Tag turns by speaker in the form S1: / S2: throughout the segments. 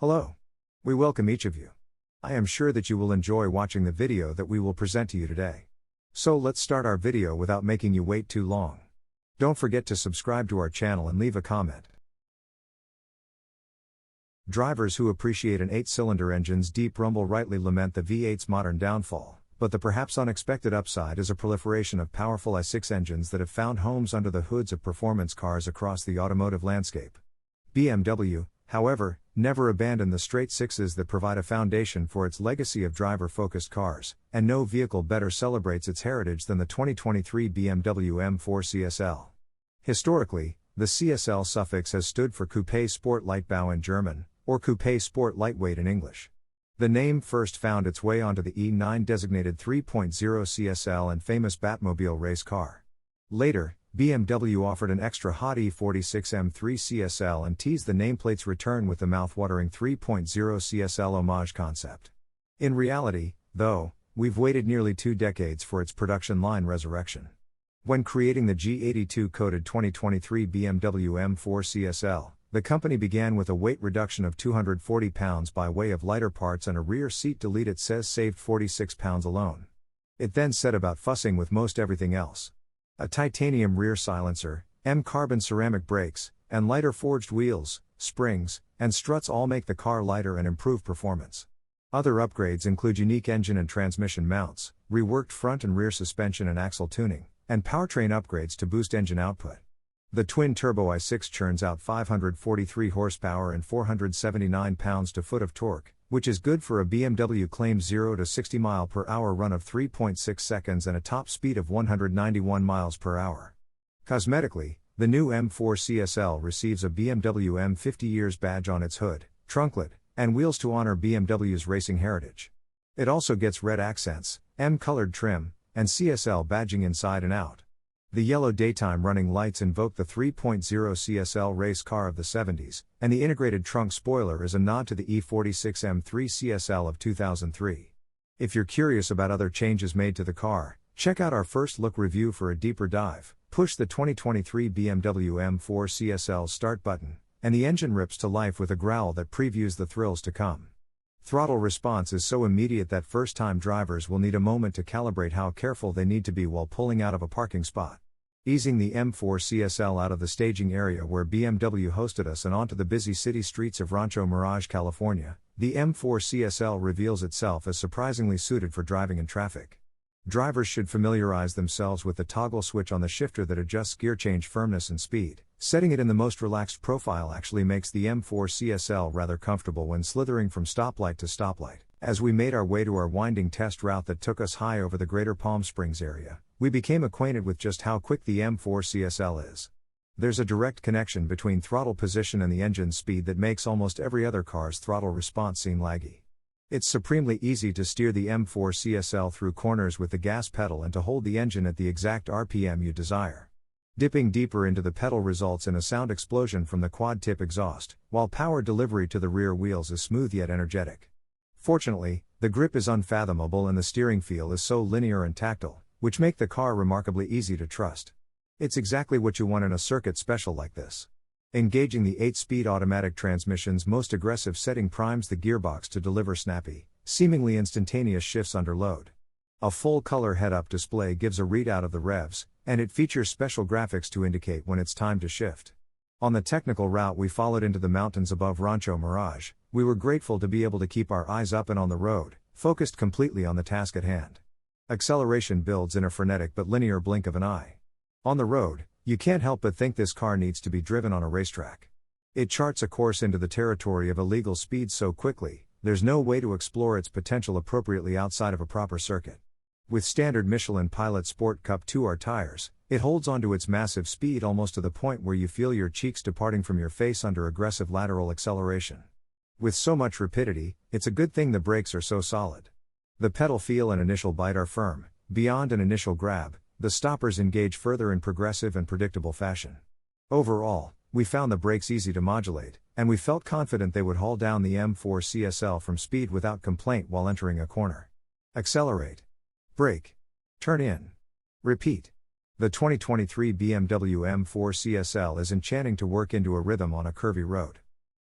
S1: Hello. We welcome each of you. I am sure that you will enjoy watching the video that we will present to you today. So let's start our video without making you wait too long. Don't forget to subscribe to our channel and leave a comment. Drivers who appreciate an 8-cylinder engine's deep rumble rightly lament the V8's modern downfall, but the perhaps unexpected upside is a proliferation of powerful i6 engines that have found homes under the hoods of performance cars across the automotive landscape. BMW, however, never abandoned the straight sixes that provide a foundation for its legacy of driver-focused cars, and no vehicle better celebrates its heritage than the 2023 BMW M4 CSL. Historically, the CSL suffix has stood for Coupe Sport Leichtbau in German, or Coupe Sport Lightweight in English. The name first found its way onto the E9 designated 3.0 CSL and famous Batmobile race car. Later, BMW offered an extra hot E46 M3 CSL and teased the nameplate's return with the mouthwatering 3.0 CSL homage concept. In reality, though, we've waited nearly 2 decades for its production line resurrection. When creating the G82-coated 2023 BMW M4 CSL, the company began with a weight reduction of 240 pounds by way of lighter parts and a rear seat delete it says saved 46 pounds alone. It then set about fussing with most everything else. A titanium rear silencer, M-carbon ceramic brakes, and lighter forged wheels, springs, and struts all make the car lighter and improve performance. Other upgrades include unique engine and transmission mounts, reworked front and rear suspension and axle tuning, and powertrain upgrades to boost engine output. The twin-turbo i6 churns out 543 horsepower and 479 pounds-to-foot of torque, which is good for a BMW claimed 0 to 60 mph run of 3.6 seconds and a top speed of 191 miles per hour. Cosmetically, the new M4 CSL receives a BMW M50 years badge on its hood, trunklet, and wheels to honor BMW's racing heritage. It also gets red accents, M-colored trim, and CSL badging inside and out. The yellow daytime running lights invoke the 3.0 CSL race car of the 70s, and the integrated trunk spoiler is a nod to the E46 M3 CSL of 2003. If you're curious about other changes made to the car, check out our first look review for a deeper dive. Push the 2023 BMW M4 CSL start button, and the engine rips to life with a growl that previews the thrills to come. Throttle response is so immediate that first-time drivers will need a moment to calibrate how careful they need to be while pulling out of a parking spot. Easing the M4 CSL out of the staging area where BMW hosted us and onto the busy city streets of Rancho Mirage, California, the M4 CSL reveals itself as surprisingly suited for driving in traffic. Drivers should familiarize themselves with the toggle switch on the shifter that adjusts gear change firmness and speed. Setting it in the most relaxed profile actually makes the M4 CSL rather comfortable when slithering from stoplight to stoplight. As we made our way to our winding test route that took us high over the greater Palm Springs area, we became acquainted with just how quick the M4 CSL is. There's a direct connection between throttle position and the engine speed that makes almost every other car's throttle response seem laggy. It's supremely easy to steer the M4 CSL through corners with the gas pedal and to hold the engine at the exact RPM you desire. Dipping deeper into the pedal results in a sound explosion from the quad-tip exhaust, while power delivery to the rear wheels is smooth yet energetic. Fortunately, the grip is unfathomable and the steering feel is so linear and tactile, which make the car remarkably easy to trust. It's exactly what you want in a circuit special like this. Engaging the 8-speed automatic transmission's most aggressive setting primes the gearbox to deliver snappy, seemingly instantaneous shifts under load. A full-color head-up display gives a readout of the revs, and it features special graphics to indicate when it's time to shift. On the technical route we followed into the mountains above Rancho Mirage, we were grateful to be able to keep our eyes up and on the road, focused completely on the task at hand. Acceleration builds in a frenetic but linear blink of an eye. On the road, you can't help but think this car needs to be driven on a racetrack. It charts a course into the territory of illegal speeds so quickly, there's no way to explore its potential appropriately outside of a proper circuit. With standard Michelin Pilot Sport Cup 2R tires, it holds onto its massive speed almost to the point where you feel your cheeks departing from your face under aggressive lateral acceleration. With so much rapidity, it's a good thing the brakes are so solid. The pedal feel and initial bite are firm. Beyond an initial grab, the stoppers engage further in progressive and predictable fashion. Overall, we found the brakes easy to modulate, and we felt confident they would haul down the M4 CSL from speed without complaint while entering a corner. Accelerate. Brake. Turn in. Repeat. The 2023 BMW M4 CSL is enchanting to work into a rhythm on a curvy road.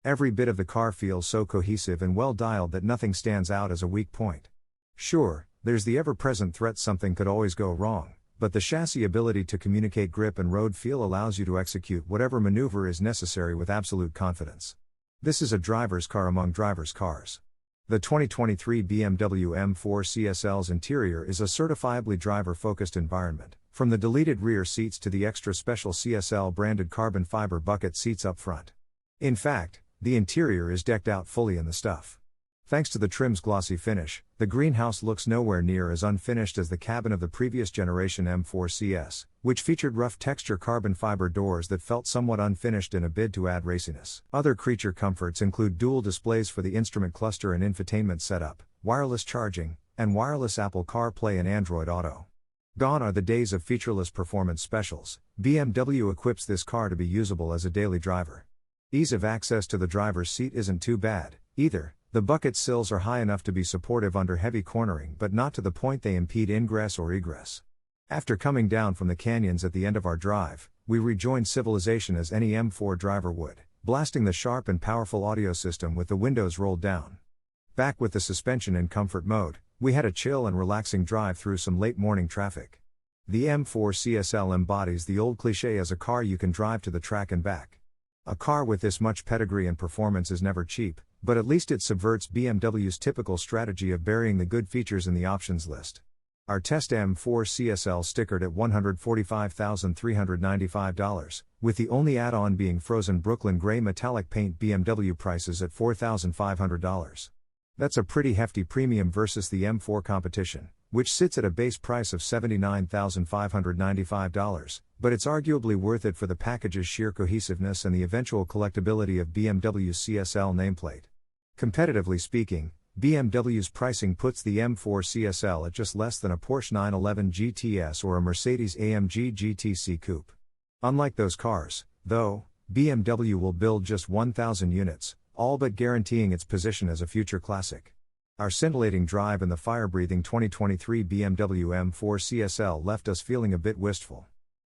S1: Every bit of the car feels so cohesive and well dialed that nothing stands out as a weak point. Sure, there's the ever-present threat something could always go wrong, but the chassis ability to communicate grip and road feel allows you to execute whatever maneuver is necessary with absolute confidence. This is a driver's car among drivers' cars. The 2023 BMW M4 CSL's interior is a certifiably driver-focused environment, from the deleted rear seats to the extra special CSL branded carbon fiber bucket seats up front. In fact, the interior is decked out fully in the stuff. Thanks to the trim's glossy finish, the greenhouse looks nowhere near as unfinished as the cabin of the previous generation M4 CS, which featured rough texture carbon fiber doors that felt somewhat unfinished in a bid to add raciness. Other creature comforts include dual displays for the instrument cluster and infotainment setup, wireless charging, and wireless Apple CarPlay and Android Auto. Gone are the days of featureless performance specials. BMW equips this car to be usable as a daily driver. Ease of access to the driver's seat isn't too bad, either. The bucket sills are high enough to be supportive under heavy cornering but not to the point they impede ingress or egress. After coming down from the canyons at the end of our drive, we rejoined civilization as any M4 driver would, blasting the sharp and powerful audio system with the windows rolled down. Back with the suspension in comfort mode, we had a chill and relaxing drive through some late morning traffic. The M4 CSL embodies the old cliché as a car you can drive to the track and back. A car with this much pedigree and performance is never cheap, but at least it subverts BMW's typical strategy of burying the good features in the options list. Our test M4 CSL stickered at $145,395, with the only add-on being frozen Brooklyn gray metallic paint. BMW prices at $4,500. That's a pretty hefty premium versus the M4 competition, which sits at a base price of $79,595, but it's arguably worth it for the package's sheer cohesiveness and the eventual collectability of BMW's CSL nameplate. Competitively speaking, BMW's pricing puts the M4 CSL at just less than a Porsche 911 GTS or a Mercedes-AMG GTC Coupe. Unlike those cars, though, BMW will build just 1,000 units, all but guaranteeing its position as a future classic. Our scintillating drive in the fire-breathing 2023 BMW M4 CSL left us feeling a bit wistful.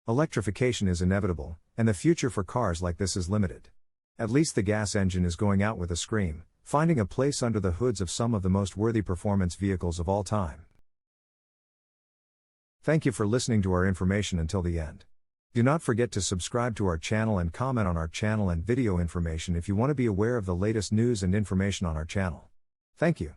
S1: Electrification is inevitable, and the future for cars like this is limited. At least the gas engine is going out with a scream, finding a place under the hoods of some of the most worthy performance vehicles of all time. Thank you for listening to our information until the end. Do not forget to subscribe to our channel and comment on our channel and video information if you want to be aware of the latest news and information on our channel. Thank you.